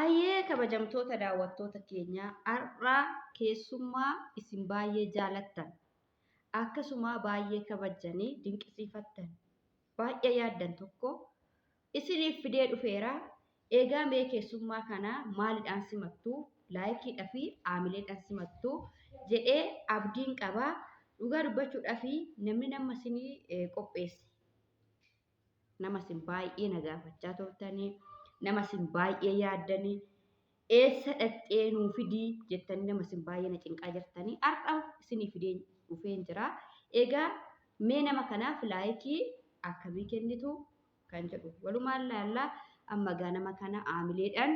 Ayyee kabajamtoota daawwattoota keenyaa har'a keessummaa isin baay'ee jaalattan akkasuma baay'ee kabajanii dinqisiifattan baay'ee yaaddan tokko isiniif fidee dhufeera. Egaa mee keessummaa kana maalidhaan simattu? Laayikiidhaa fi aamileedhaan simattu jedhee abdiin qaba. Dhugaa dubbachuudhaa fi namni nama isinii qopheesse. Nama isin baay'ee na gaafachaa turtanii, nama isin baay'ee yaaddanii, eessa dhaqxee nuu fidii jettanii nama isin baay'ee na cinqaa jirtanii har'a isinii fidee dhufeen jira. Egaa mee nama kanaaf laayikii akkamii kennitu kan jedhu walumaan laallaa amma gaa nama kana aamileedhaan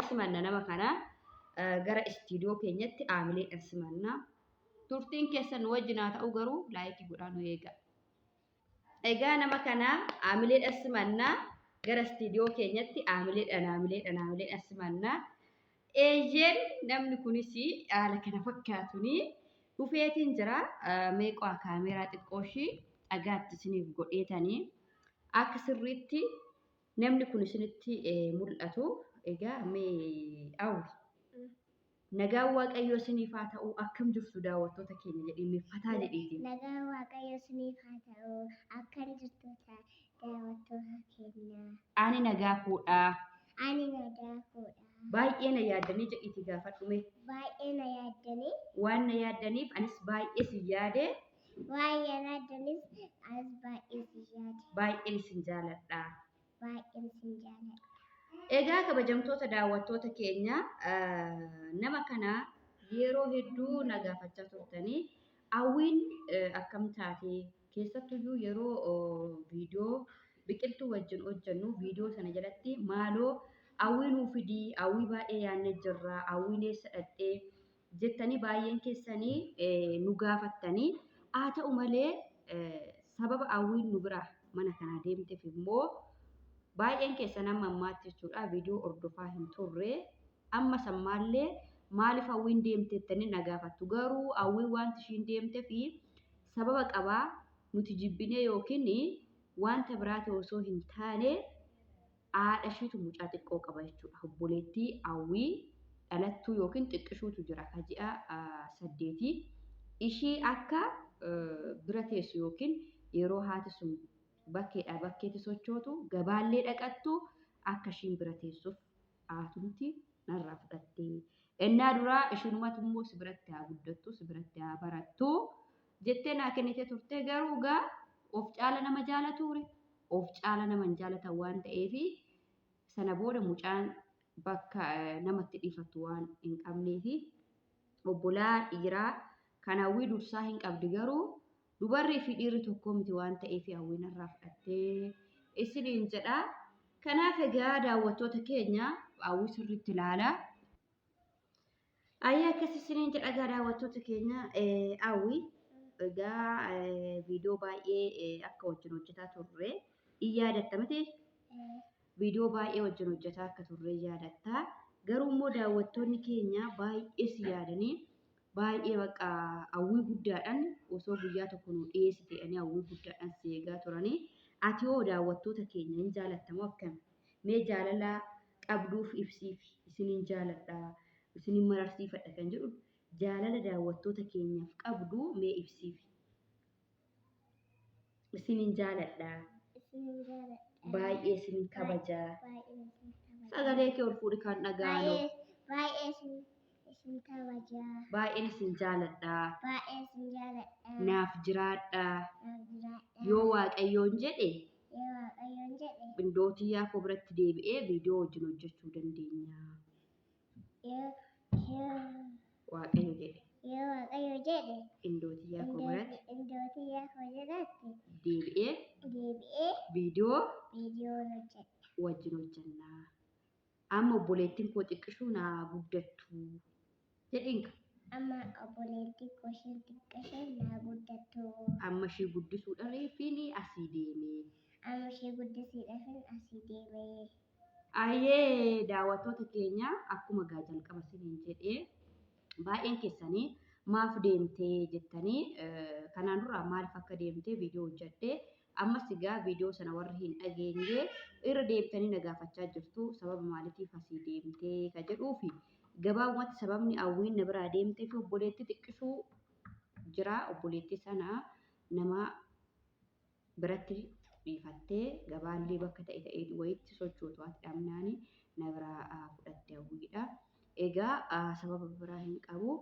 simanna nama kana gara istiidiyoo keenyatti aamileedhaan simanna. Turtiin keessan wajjin haa ta'u garuu laayikii godhaa nu eega. Egaa nama kana aamileedhaan simannaa gara istiidiyoo keenyatti aamileedhaan simannaa. Eeyyeen namni kunis haala kana fakkaatuun dhufeetiin jira. Meeqaa kaameeraa xiqqoo ishii dhagaatti isiniif godheetanii akka sirriitti namni kun isinitti mul'atu. Egaa mee awwi nagaan waaqayyoo isiniif haa ta'u akkam jirtu daawwattoota keenya jedhee meeffataa jedheetiin. Nagaan waaqayyoo isiniif haa ta'u akkam jirtu daawwattoota keenya. Ani nagaa fuudhaa. Ani nagaa fuudhaa. Baay'ee na yaaddanii jedhiitii gaafadhume. Baay'ee na yaaddanii. Waan na yaaddaniif anis baay'ee si yaade. Baay'ee na yaaddaniif anis baay'ee si yaade. Baay'een isin jaaladha. Baay'een isin jaaladha. Egaa kabajamtoota daawwattoota keenya nama kana yeroo hedduu na gaafachaa turtanii hawwiin akkam taate keessattuyyuu yeroo viidiyoo biqiltuu wajjin hojjennu viidiyoo sana jalatti maaloo hawwii nuu fidii hawwii baay'ee yaadne jirra hawwiin eessa dhaqxee jettanii baay'een keessanii nu gaafattanii haa ta'u malee sababa hawwiin nu biraa mana kana deemteef immoo baay'een keessan amma ammaatti jechuudha viidiyoo hordofaa hin turre amma sammaallee maaliif hawwiin deemteettanii na gaafattu garuu hawwiin wanti ishiin deemtee fi sababa qabaa nuti jibbinee yookiin wanta biraati osoo hin taane haadha ishiitu mucaa xiqqoo qaba jechuudha. Obboleettii hawwii dhalattuu yookiin xiqqishuutu jira ka ji'a 8 ishii akka bira teessu yookiin yeroo haati sun bakkeedhaa bakkeetti sochootu gabaallee dhaqattu akka ishiin bira teessuuf haatumti narraa fudhattee. Innaa duraa ishiinumatu immoo si biratti haa guddattu si biratti haa barattu jettee naa kennitee turte garuu gaa of caala nama jaalatuure of caala nama hin jaalatan waan ta'eef sana booda mucaan bakka namatti dhiifatu waan hin qabneef obbolaa dhiiraa kan hawwii dursaa hin qabdi garuu dubarrii fi dhiirri tokko miti waan ta'eef hawwiin irraa fudhattee isiniin jedha. Kanaaf egaa daawwattoota keenya hawwii sirriitti ilaalaa. Ayyaa akkas isiniin jedha egaa daawwattoota keenya hawwii egaa viidiyoo baay'ee akka wajjin hojjetaa turre in yaadatta miti? Viidiyoo baay'ee wajjin hojjetaa akka turre yaadatta. Garuu immoo daawwattoonni keenya baay'ee si yaadanii baay'ee bakka hawwii guddaadhaan osoo guyyaa tokko nu dhiyeessite jedhanii hawwii guddaadhaan si eegaa turanii ati hoo daawwattoota keenya hin jaallattamoo akkami? Mee jaalala qabduuf ibsiif isiniin jaalladha isiniin mararsiifadha kan jedhu jaalala daawwattoota keenyaaf qabdu mee ibsiif. Isiniin jaalladha. Baay'ee isiniin kabajaa. Sagalee kee ol fuudhi kan dhaga'anu. Baay'ee isin kabajaa. Baay'een isin jaalladha. Baay'ee isin jaalladha. Naaf jiraadha. Naaf jiraadha. Yoo waaqayyoon jedhe Yoo waaqayyoon jedhe qindootii koo biratti deebi'ee viidiyoo wajjin hojjechuu dandeenya. Waaqayyo jedhe. Yoo waaqayyo jedhe Qindootii koo biratti deebi'ee viidiyoo hojjedha. wajjin hojjenna. Amma obboleettiin koo xiqqishuu naa guddattu jedhinka. Amma obboleettii koo isheen xiqqishee naa guddattu. Amma ishee guddisuudhaaf asii deeme. Amma ishee guddisuudhaaf asii deeme. Ayyee daawwattoota keenya akkuma gaa jalqaba isiniin jedhee baay'een keessanii maaf deemtee jettanii kanaan dura maaliif akka deemtee viidiyoo hojjedhee ammas egaa viidiyoo sana warri hin dhageenye irra deebitanii na gaafachaa jirtu sababa maaliitiif asii deemtee ka jedhuufi gabaabumatti sababni hawwiin na biraa deemtee fi obboleettii xiqqisuu jira obboleettii sana nama biratti dhiifattee gabaallee bakka ta'e wayitti sochootu ati dhabnaani na biraa fudhatte hawwiidha. Egaa sababa biraa hin qabu.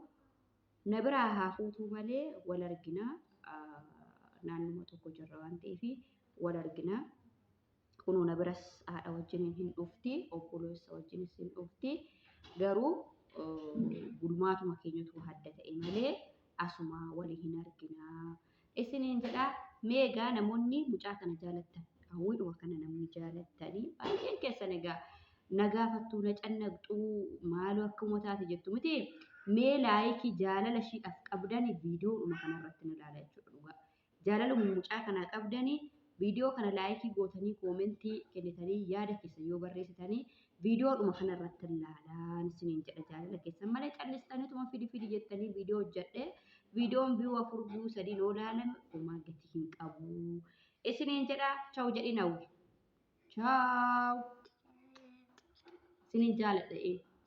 Na biraa haa fuutuu malee wal argina naannuma tokko jirra waan ta'eef wal argina. Kunoo na biras haadha wajjin hin dhufti obboleessa wajjinis hin dhufti garuu gulmaatuma keenyatu hadda ta'e malee asuma walii hin argina. Isiniin jedhaa meegaa namoonni mucaa kana jaalattan hawwiidhuma kana namni jaalattanii baay'een keessan egaa na gaafattuu na cannaqxuu maaloo akkuma taate jettu miti mee laayikii jaalala ishiidhaaf qabdanii viidiyoodhuma kanarratti na ilaala jechuudha dhugaa. Jaalaluma mucaa kanaa qabdanii viidiyoo kana laayikii gootanii koomentii kennitanii yaada keessa yoo barreessitanii viidiyoodhuma kanarratti ilaalaan isiniin jedha jaalala keessan malee callistaniituma fidi jettanii viidiyoo hojjedhe viidiyoon viyuu 4 viyuu 3 noo ilaalame homaa gatii hin qabu. Isiniin jedha chaw jedhi nawwi. Chaw. Isiniin jaaladha.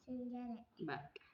Sin jaaladha. Bakka.